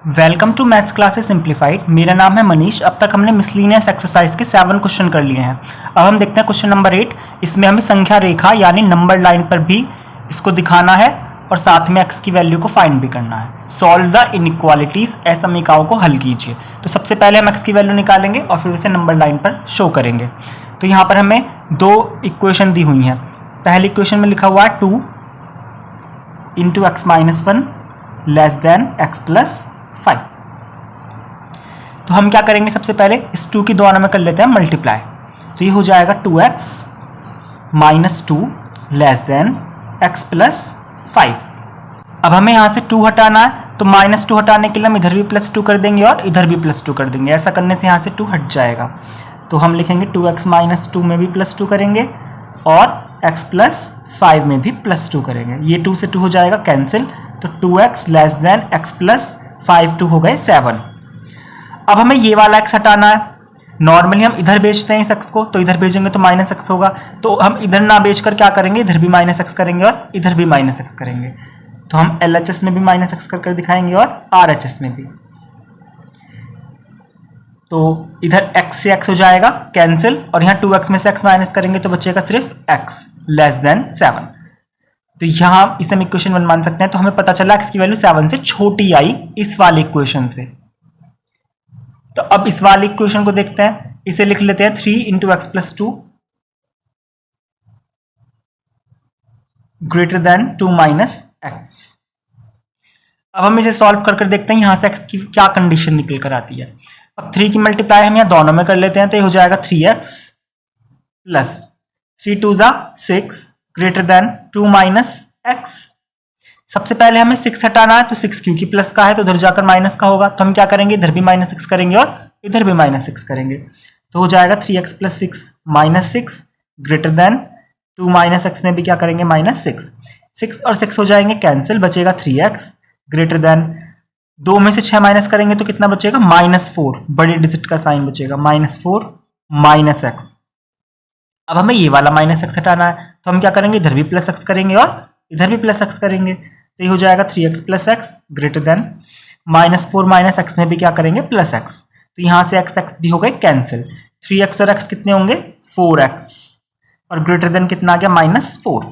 Welcome to maths classes simplified. मेरा नाम है मनीष। अब तक हमने मिसलिनियस एक्सरसाइज के 7 क्वेश्चन कर लिए हैं। अब हम देखते हैं क्वेश्चन नंबर 8। इसमें हमें संख्या रेखा यानी नंबर लाइन पर भी इसको दिखाना है और साथ में x की वैल्यू को फाइंड भी करना है। सॉल्व द इनइक्वालिटीज, असमीकाओं को हल कीजिए। तो सबसे पहले हम x की वैल्यू निकालेंगे और फिर उसे नंबर लाइन पर शो करेंगे। तो यहाँ पर हमें दो इक्वेशन दी हुई हैं। पहली इक्वेशन में लिखा हुआ है 2 into x minus 1 less than x plus 5। तो हम क्या करेंगे, सबसे पहले इस 2 की दोनों में कर लेते हैं मल्टीप्लाई। तो ये हो जाएगा 2x minus 2 less than x plus 5। अब हमें यहाँ से 2 हटाना है, तो माइनस 2 हटाने के लिए हम इधर भी प्लस 2 कर देंगे और इधर भी प्लस 2 कर देंगे। ऐसा करने से यहाँ से 2 हट जाएगा। तो हम लिखेंगे 2x माइनस 2 में भी प्लस 2 करेंगे और x प्लस 5 में भी प्लस 2 करेंगे। ये 2 से 2 हो जाएगा कैंसिल। तो 2x less than x plus 5 2 हो गए 7। अब हमें ये वाला x हटाना है। नॉर्मली हम इधर भेजते हैं इस x को, तो इधर भेजेंगे तो माइनस x होगा। तो हम इधर ना भेजकर क्या करेंगे, इधर भी माइनस x करेंगे और इधर भी माइनस x करेंगे। तो हम LHS में भी माइनस x कर दिखाएंगे और RHS में भी। तो इधर x से x हो जाएगा कैंसिल और यहाँ 2x में से x माइनस करेंगे तो बचेगा सिर्फ x लेस देन 7। तो यहाँ इसे हम इक्वेशन 1 मान सकते हैं। तो हमें पता चला x की वैल्यू 7 से छोटी आई इस वाली इक्वेशन से। तो अब इस वाली इक्वेशन को देखते हैं। इसे लिख लेते हैं 3 into x plus 2 greater than 2 minus x. अब हम इसे सॉल्व कर देखते हैं यहाँ से x की क्या कंडीशन निकल कर आती है। अब 3 की मल्टीप्लाई हम यहाँ दोनों में कर लेते हैं। तो ये हो जाएगा 3x प्लस 3 2 जा 6 ग्रेटर देन 2 माइनस एक्स। सबसे पहले हमें 6 हटाना है, तो 6 क्योंकि प्लस का है तो उधर जाकर माइनस का होगा। तो हम क्या करेंगे, इधर भी माइनस 6 करेंगे और इधर भी माइनस 6 करेंगे। तो हो जाएगा 3x plus 6 minus 6 greater than 2 minus x में भी क्या करेंगे माइनस 6। 6 और 6 हो जाएंगे कैंसिल, बचेगा 3x ग्रेटर देन 2 में से 6 माइनस करेंगे तो कितना बचेगा -4। बड़े डिजिट का साइन बचेगा -4 माइनस एक्स। अब हमें ये वाला माइनस एक्स हटाना है, तो हम क्या करेंगे, इधर भी प्लस एक्स करेंगे और इधर भी प्लस एक्स करेंगे। तो ये हो जाएगा 3x plus x greater than -4 minus x में भी क्या करेंगे प्लस एक्स। तो यहाँ से x भी हो गए कैंसिल। 3x और x कितने होंगे 4x और ग्रेटर देन कितना आ गया -4।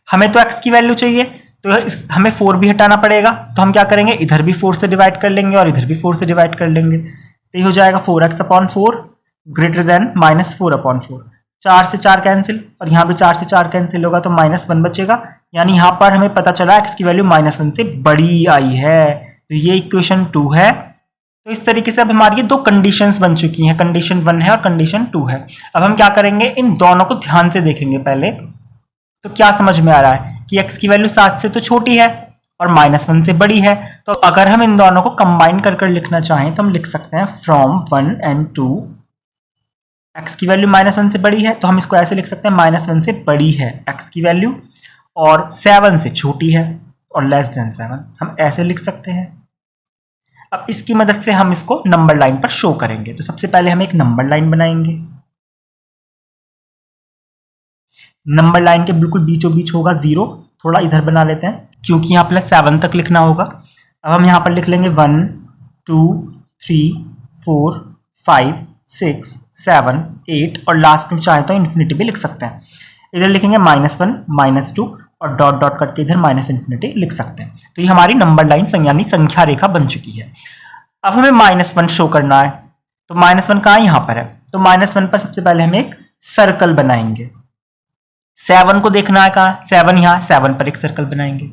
हमें तो x की वैल्यू चाहिए, तो हमें 4 भी हटाना पड़ेगा। तो हम क्या करेंगे, इधर भी 4 से डिवाइड कर लेंगे और इधर भी 4 से डिवाइड कर लेंगे। तो ये हो जाएगा 4x upon 4 greater than -4 upon 4। 4 से 4 कैंसिल और यहाँ भी 4 से 4 कैंसिल होगा तो -1 बचेगा। यानी यहाँ पर हमें पता चला x की वैल्यू -1 से बड़ी आई है। तो ये इक्वेशन 2 है। तो इस तरीके से अब हमारी ये दो कंडीशंस बन चुकी हैं, कंडीशन 1 है और कंडीशन 2 है। अब हम क्या करेंगे, इन दोनों को ध्यान से देखेंगे पहले। तो क्या समझ में आ रहा है कि x की वैल्यू 7 से तो छोटी है और -1 से बड़ी है। तो अगर हम इन दोनों को कंबाइन कर लिखना चाहें तो हम लिख सकते हैं फ्रॉम 1 एंड 2 x की वैल्यू -1 से बड़ी है। तो हम इसको ऐसे लिख सकते हैं -1 से बड़ी है x की वैल्यू और 7 से छोटी है और लेस देन 7, हम ऐसे लिख सकते हैं। अब इसकी मदद से हम इसको नंबर लाइन पर शो करेंगे। तो सबसे पहले हम एक नंबर लाइन बनाएंगे। नंबर लाइन के बिल्कुल बीचों बीच होगा 0। थोड़ा इधर बना लेते हैं क्योंकि यहाँ +7 तक लिखना होगा। अब हम यहाँ पर लिख लेंगे 1 2 3 4 5 6 7 8 और लास्ट में चाहे तो इन्फिनिटी भी लिख सकते हैं। इधर लिखेंगे -1 -2 और डॉट डॉट करके इधर -इन्फिनिटी लिख सकते हैं। तो ये हमारी नंबर लाइन यानी संख्या रेखा बन चुकी है। अब हमें -1 शो करना है। तो -1 कहाँ यहाँ पर है, तो -1 पर सबसे पहले हम एक सर्कल बनाएंगे। 7 को देखना है कहाँ, 7 यहाँ, 7 पर एक सर्कल बनाएंगे।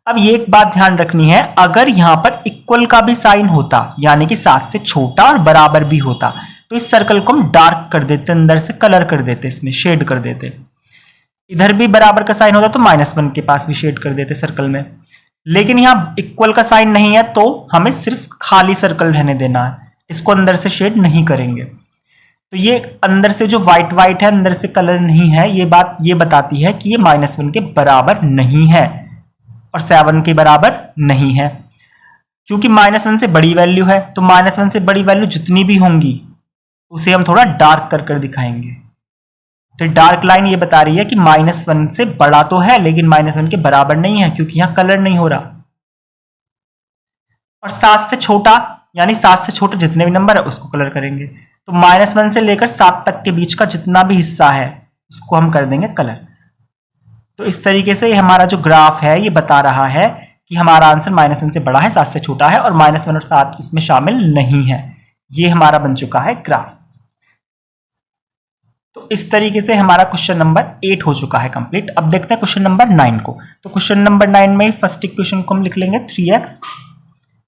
अब ये एक बात ध्यान रखनी है, अगर यहाँ पर इक्वल का भी साइन होता यानी कि 7 से छोटा और बराबर भी होता तो इस सर्कल को हम डार्क कर देते, अंदर से कलर कर देते, इसमें शेड कर देते। इधर भी बराबर का साइन होता तो -1 के पास भी शेड कर देते सर्कल में। लेकिन यहाँ इक्वल का साइन नहीं है तो हमें सिर्फ खाली सर्कल रहने देना है, इसको अंदर से शेड नहीं करेंगे। तो ये अंदर से जो व्हाइट है, अंदर से कलर नहीं है, ये बात ये बताती है कि ये -1 के बराबर नहीं है और 7 के बराबर नहीं है। क्योंकि -1 से बड़ी वैल्यू है, तो -1 से बड़ी वैल्यू जितनी भी होंगी उसे हम थोड़ा डार्क कर दिखाएंगे। तो डार्क लाइन ये बता रही है कि -1 से बड़ा तो है लेकिन -1 के बराबर नहीं है, क्योंकि यहाँ कलर नहीं हो रहा। और 7 से छोटा यानी 7 से छोटे जितने भी नंबर है उसको कलर करेंगे। तो -1 से लेकर 7 तक के बीच का जितना भी हिस्सा है उसको हम कर देंगे कलर। तो इस तरीके से हमारा जो ग्राफ है ये बता रहा है कि हमारा आंसर -1 से बड़ा है, 7 से छोटा है और -1 और 7 उसमें शामिल नहीं है। ये हमारा बन चुका है ग्राफ। तो इस तरीके से हमारा क्वेश्चन नंबर 8 हो चुका है कंप्लीट। अब देखते हैं क्वेश्चन नंबर 9 को। तो क्वेश्चन नंबर 9 में फर्स्ट इक्वेशन को हम लिख लेंगे 3x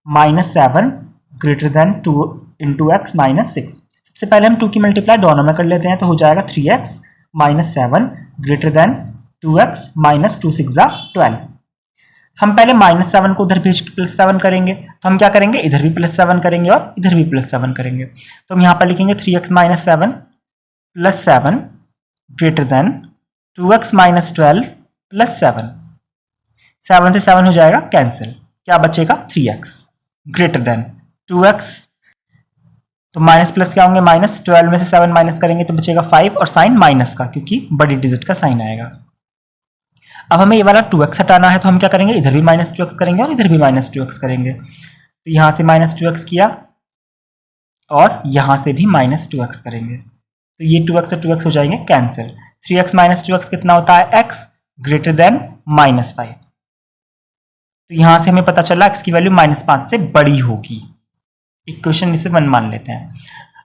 - 7 ग्रेटर देन 2 × x - 6। सबसे पहले हम 2 की मल्टीप्लाई दोनों में कर लेते हैं, तो हो जाएगा 3x - 7 ग्रेटर देन 2x - 2 6 12। हम पहले -7 को उधर भेज के +7 करेंगे, तो हम क्या करेंगे, इधर भी +7 करेंगे और इधर भी +7 करेंगे। तो हम यहाँ पर लिखेंगे 3x - 7 + 7 ग्रेटर देन 2x - 12 + 7। 7 से 7 हो जाएगा कैंसिल, क्या बचेगा 3x ग्रेटर देन 2x। तो माइनस प्लस क्या होंगे, -12 में से 7 माइनस करेंगे तो बचेगा 5 और साइन माइनस का, क्योंकि बड़ी डिजिट का साइन आएगा। अब हमें ये वाला 2x हटाना है, तो हम क्या करेंगे, इधर भी -2x करेंगे और इधर भी -2x करेंगे। तो यहां से -2x किया और यहां से भी -2x करेंगे, तो ये 2x और 2x हो जाएंगे कैंसिल। 3x - 2x कितना होता है, x ग्रेटर देन -5। तो यहां से हमें पता चला x की वैल्यू -5 से बड़ी होगी। इक्वेशन इसे 1 मान लेते हैं।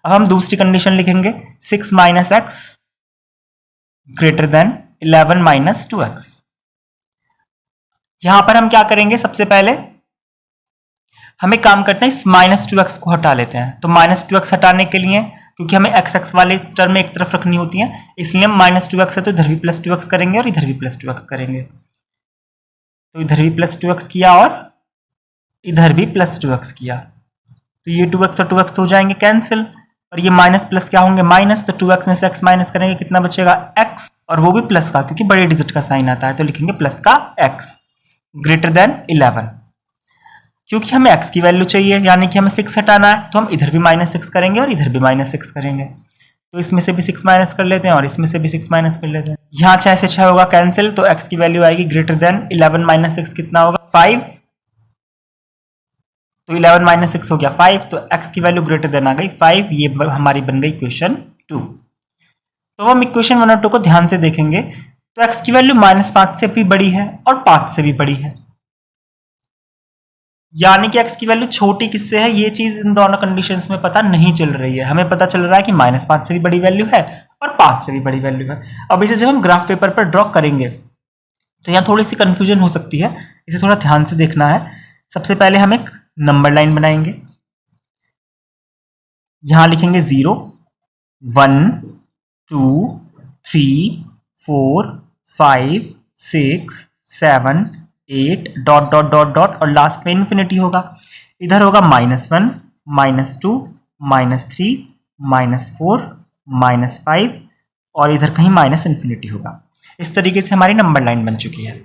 अब हम दूसरी कंडीशन लिखेंगे 6 - x ग्रेटर देन 11 - 2x। यहां पर हम क्या करेंगे, सबसे पहले हमें काम करते हैं, इस -2x को हटा लेते हैं। तो -2x हटाने के लिए, क्योंकि हमें x वाले टर्म एक तरफ रखनी होती है, इसलिए हम -2x है तो इधर भी +2x करेंगे और इधर भी +2x करेंगे। तो इधर भी +2x किया और इधर भी +2x किया, तो ये 2x और 2x तो हो जाएंगे कैंसिल, और ये माइनस प्लस क्या होंगे माइनस, तो 2x में से x माइनस करेंगे, कितना बचेगा x, और वो भी प्लस का, क्योंकि बड़े डिजिट का साइन आता है, तो लिखेंगे प्लस का x ग्रेटर देन 11। क्योंकि हमें x की वैल्यू चाहिए, यानी कि हमें 6 हटाना है, तो हम इधर भी -6 करेंगे और इधर भी -6 करेंगे। तो इसमें से भी 6 माइनस कर लेते हैं और इसमें से भी 6 माइनस कर लेते हैं। यहाँ 6 से 6 होगा कैंसिल, तो x की वैल्यू आएगी ग्रेटर देन 11 - 6 कितना होगा 5। तो 11 - 6 हो गया 5, तो x की वैल्यू ग्रेटर देन आ गई 5। ये हमारी बन गई इक्वेशन 2। तो हम इक्वेशन 1 और 2 को ध्यान से देखेंगे, तो x की वैल्यू -5 से भी बड़ी है और 5 से भी बड़ी है, यानी कि x की वैल्यू छोटी किससे है, ये चीज इन दोनों कंडीशंस में पता नहीं चल रही है। हमें पता चल रहा है कि -5 से भी बड़ी वैल्यू है और 5 से भी बड़ी वैल्यू है। अब इसे जब हम ग्राफ पेपर पर ड्रॉ करेंगे तो यहाँ थोड़ी सी कंफ्यूजन हो सकती है, इसे थोड़ा ध्यान से देखना है। सबसे पहले हम एक नंबर लाइन बनाएंगे, यहां लिखेंगे 0 1 2 3 4 5 6 7 8 डॉट डॉट डॉट डॉट और लास्ट में इन्फिनिटी होगा। इधर होगा -1 -2 -3 -4 -5 और इधर कहीं -इन्फिनिटी होगा। इस तरीके से हमारी नंबर लाइन बन चुकी है।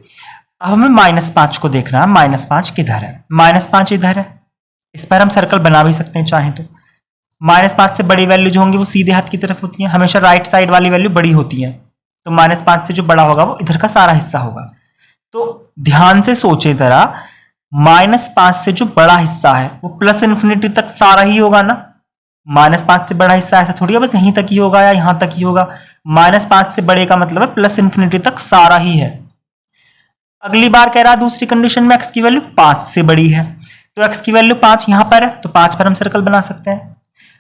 अब हमें -5 को देखना है, -5 किधर है, -5 इधर है। इस पर हम सर्कल बना भी सकते हैं चाहें तो। -5 से बड़ी वैल्यू जो होंगी वो सीधे हाथ की तरफ होती है, हमेशा राइट साइड वाली वैल्यू बड़ी होती है, तो -5 से जो बड़ा होगा वो इधर का सारा हिस्सा होगा। तो ध्यान से सोचे जरा, -5 से जो बड़ा हिस्सा है वो +इन्फिनिटी तक सारा ही होगा ना। -5 से बड़ा हिस्सा ऐसा थोड़ी है बस यहीं तक ही होगा या यहां तक ही होगा। -5 से बड़े का मतलब है +इन्फिनिटी तक सारा ही है। अगली बार कह रहा है दूसरी कंडीशन में x की वैल्यू 5 से बड़ी है, तो x की वैल्यू 5 यहां पर है, तो 5 पर हम सर्कल बना सकते हैं।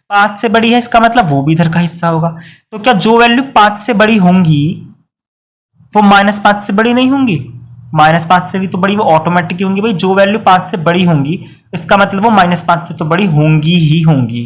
5 से बड़ी है इसका मतलब वो भी इधर का हिस्सा होगा। तो क्या जो वैल्यू 5 से बड़ी होंगी वो -5 से बड़ी नहीं होंगी? -5 से भी तो बड़ी वो ऑटोमेटिक होंगी भाई। जो वैल्यू 5 से बड़ी होंगी इसका मतलब वो -5 से तो बड़ी होंगी ही होंगी।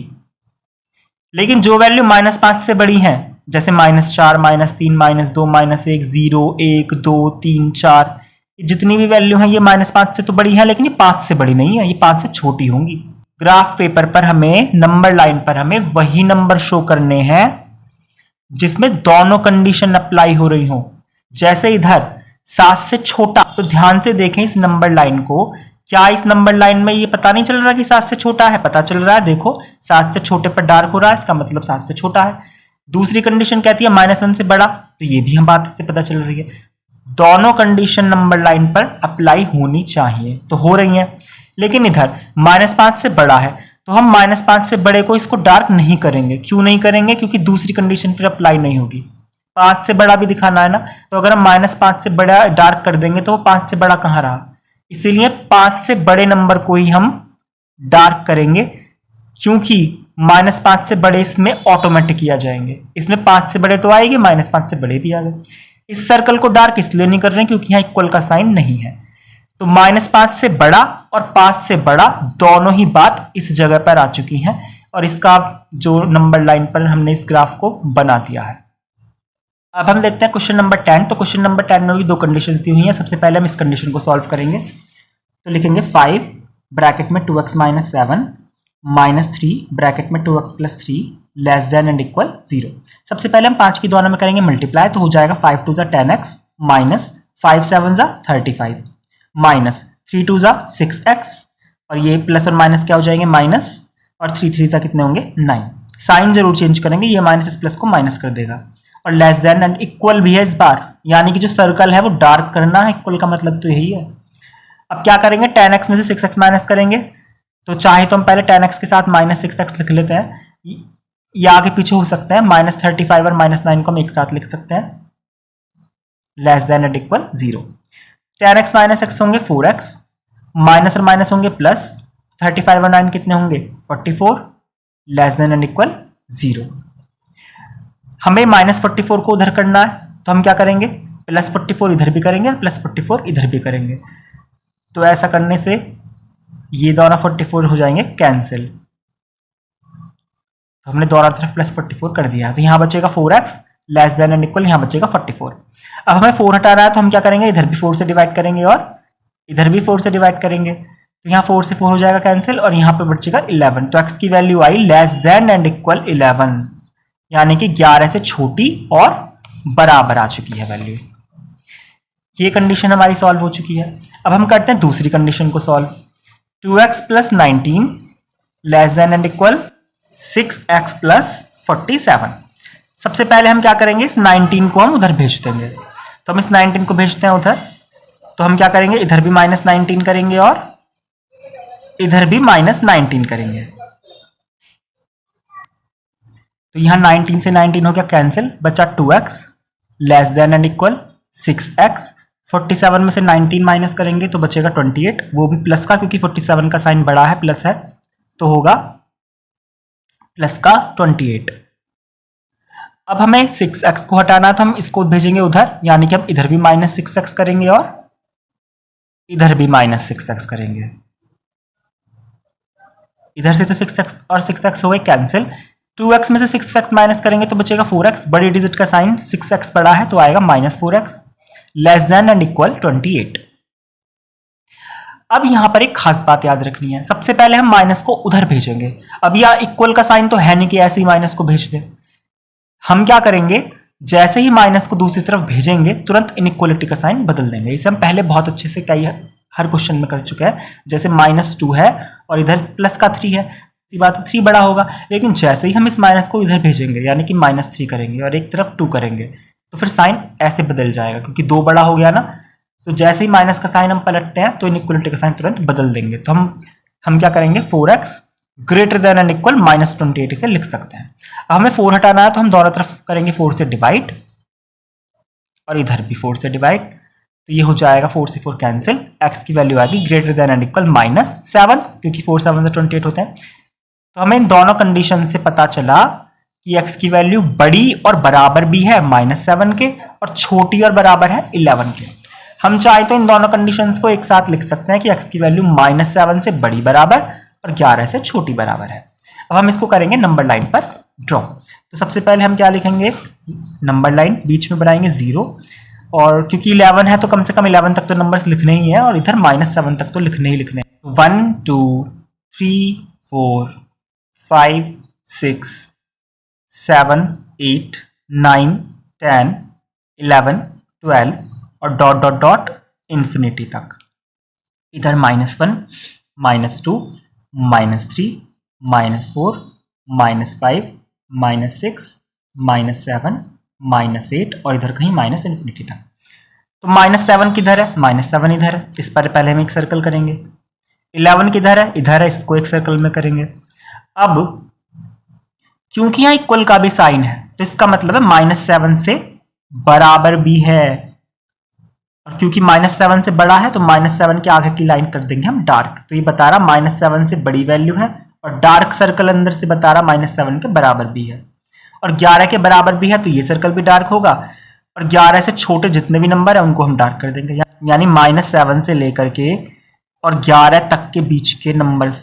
लेकिन जो वैल्यू -5 से बड़ी है, जैसे -4 -3 -2 -1 0 1 2 3 4, जितनी भी वैल्यू है ये -5 से तो बड़ी है, लेकिन ये 5 से बड़ी नहीं है, ये 5 से छोटी होंगी। ग्राफ पेपर पर हमें नंबर लाइन पर हमें वही नंबर शो करने हैं जिसमें दोनों कंडीशन अप्लाई हो रही हो। जैसे इधर 7 से छोटा, तो ध्यान से देखें इस नंबर लाइन को। क्या इस नंबर लाइन में ये पता नहीं चल रहा कि 7 से छोटा है? पता चल रहा है, देखो 7 से छोटे पर डार्क हो रहा है, इसका मतलब 7 से छोटा है। दूसरी कंडीशन कहती है -1 से बड़ा, तो ये भी हम बात से पता चल रही है। दोनों कंडीशन नंबर लाइन पर अप्लाई होनी चाहिए, तो हो रही है। लेकिन इधर -5 से बड़ा है, तो हम -5 से बड़े को इसको डार्क नहीं करेंगे। क्यों नहीं करेंगे? क्योंकि दूसरी कंडीशन फिर अप्लाई नहीं होगी। 5 से बड़ा भी दिखाना है ना, तो अगर हम -5 से बड़ा डार्क कर देंगे तो वो 5 से बड़ा कहाँ रहा, इसीलिए 5 से बड़े नंबर को ही हम डार्क करेंगे, क्योंकि -5 से बड़े इसमें ऑटोमेटिक किया जाएंगे। इसमें 5 से बड़े तो आएंगे, -5 से बड़े भी आ गए। इस सर्कल को डार्क इसलिए नहीं कर रहे हैं क्योंकि यहाँ इक्वल का साइन नहीं है। तो -5 से बड़ा और 5 से बड़ा दोनों ही बात इस जगह पर आ चुकी हैं, और इसका जो नंबर लाइन पर हमने इस ग्राफ को बना दिया है। अब हम देखते हैं क्वेश्चन नंबर 10। तो क्वेश्चन नंबर 10 में भी दो कंडीशंस दी हुई हैं। सबसे पहले हम इस कंडीशन को सॉल्व करेंगे, तो लिखेंगे 5 ब्रैकेट में 2x - 7 -3 ब्रैकेट में 2x + 3 less than and equal 0। सबसे पहले हम 5 की दोनों में करेंगे मल्टीप्लाई, तो हो जाएगा 5 2 = 10x माइनस 5 7 = 35 माइनस 3 2 = 6x, और ये प्लस और माइनस क्या हो जाएंगे माइनस, और 3 3 सा कितने होंगे 9। साइन जरूर चेंज करेंगे, ये माइनस इस प्लस को माइनस कर देगा, और लेस देन एंड इक्वल भी है इस बार, यानी कि जो सर्कल है वो डार्क करना है। इक्वल का मतलब तो यही है। अब क्या करेंगे, 10x में से 6x माइनस करेंगे, तो चाहे तो हम पहले 10x के साथ -6x लिख लेते हैं, ये आगे पीछे हो सकते हैं। -35 और -9 को हम एक साथ लिख सकते हैं, less than and equal 0। 10x - x होंगे 4x, माइनस और माइनस होंगे प्लस, 35 और 9 कितने होंगे 44, लेस देन एंड इक्वल 0। हमें -44 को उधर करना है, तो हम क्या करेंगे, +44 इधर भी करेंगे और +44 इधर भी करेंगे। तो ऐसा करने से ये दोनों 44 हो जाएंगे कैंसिल, तो हमने दोनों तरफ +44 कर दिया है। तो यहाँ बचेगा 4x less than and equal, यहाँ बचेगा 44। अब हमें 4 हटाना है, तो हम क्या करेंगे, इधर भी 4 से डिवाइड करेंगे और इधर भी 4 से डिवाइड करेंगे, तो यहाँ 4 से 4 हो जाएगा कैंसिल, और यहाँ पे बचेगा 11। तो x की value I less than and equal 11, यानी कि 11 से छोटी और बराबर आ चुकी है वैल्यू। ये कंडीशन हमारी सॉल्व हो चुकी है। अब हम करते हैं दूसरी कंडीशन को solve. 2x + 19 less than and equal 6x + 47। सबसे पहले हम क्या करेंगे, इस 19 को हम उधर भेज देंगे, तो हम इस 19 को भेजते हैं उधर, तो हम क्या करेंगे, इधर भी -19 करेंगे और इधर भी -19 करेंगे, तो यहां 19 से 19 हो गया कैंसिल, बचा 2x less than and equal 6x। 47 में से 19 माइनस करेंगे तो बचेगा 28, वो भी प्लस का, क्योंकि 47 का साइन बड़ा है, प्लस है, तो होगा प्लस का 28। अब हमें 6x को हटाना है, तो हम इसको भेजेंगे उधर, यानी कि हम इधर भी -6x करेंगे और इधर भी -6x करेंगे। इधर से तो 6x और 6x हो गए कैंसिल। 2x में से 6x माइनस करेंगे तो बचेगा 4x, बड़ी डिजिट का साइन 6x बड़ा है, तो आएगा -4x less than and equal 28। अब यहां पर एक खास बात याद रखनी है, सबसे पहले हम माइनस को उधर भेजेंगे। अब यह इक्वल का साइन तो है नहीं कि ऐसे ही माइनस को भेज दे। हम क्या करेंगे, जैसे ही माइनस को दूसरी तरफ भेजेंगे तुरंत इनइक्वलिटी का साइन बदल देंगे। इसे हम पहले बहुत अच्छे से कई हर क्वेश्चन में कर चुके हैं। जैसे -2 है और इधर प्लस का 3 है, बात 3 बड़ा होगा, लेकिन जैसे ही हम इस माइनस को इधर भेजेंगे यानी कि -3 करेंगे और एक तरफ 2 करेंगे, तो फिर साइन ऐसे बदल जाएगा, क्योंकि 2 बड़ा हो गया ना। तो जैसे ही माइनस का साइन हम पलटते हैं तो इनइक्वलिटी का साइन तुरंत बदल देंगे। तो हम क्या करेंगे, 4x greater than and equal -28 इसे लिख सकते हैं। अब हमें 4 हटाना है, तो हम दोनों तरफ करेंगे 4 से डिवाइड और इधर भी 4 से डिवाइड, तो ये हो जाएगा 4 से 4 कैंसिल, x की वैल्यू आएगी ग्रेटर देन एंड इक्वल -7, क्योंकि 4 7 से 28 होते हैं। तो हमें इन दोनों कंडीशन से पता चला कि x की वैल्यू बड़ी और बराबर भी है -7 के, और छोटी और बराबर है 11 के। हम चाहे तो इन दोनों कंडीशंस को एक साथ लिख सकते हैं कि x की वैल्यू -7 से बड़ी बराबर और 11 से छोटी बराबर है। अब हम इसको करेंगे नंबर लाइन पर ड्रॉ। तो सबसे पहले हम क्या लिखेंगे, नंबर लाइन बीच में बनाएंगे 0, और क्योंकि 11 है तो कम से कम 11 तक तो नंबर्स लिखने ही है, और इधर -7 तक तो लिखने ही लिखने हैं। 1 2 3 4 5 6 7 8 9 10 11 12 और डॉट डॉट डॉट इन्फिनिटी तक। इधर -1 -2 -3 -4 -5 -6 -7 -8 और इधर कहीं -इन्फिनिटी तक। तो -7 किधर है, -7 इधर है, इस पर पहले हम एक सर्कल करेंगे। 11 किधर है, इधर है, इसको एक सर्कल में करेंगे। अब क्योंकि यहाँ इक्वल का भी साइन है तो इसका मतलब है -7 से बराबर भी है, और क्योंकि -7 से बड़ा है तो -7 के आगे की लाइन कर देंगे हम डार्क। तो ये बता रहा -7 से बड़ी वैल्यू है, और डार्क सर्कल अंदर से बता रहा -7 के बराबर भी है, और 11 के बराबर भी है तो ये सर्कल भी डार्क होगा, और 11 से छोटे जितने भी नंबर है उनको हम डार्क कर देंगे। यानी -7 से लेकर के और 11 तक के बीच के नंबर्स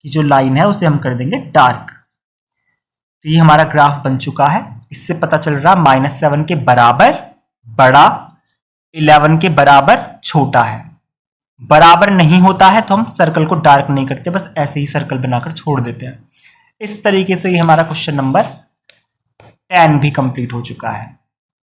की जो लाइन है उसे हम कर देंगे डार्क। तो ये हमारा ग्राफ बन चुका है। इससे पता चल रहा -7 के बराबर बड़ा, 11 के बराबर छोटा है। बराबर नहीं होता है तो हम सर्कल को डार्क नहीं करते, बस ऐसे ही सर्कल बनाकर छोड़ देते हैं। इस तरीके से ही हमारा क्वेश्चन नंबर 10 भी कंप्लीट हो चुका है।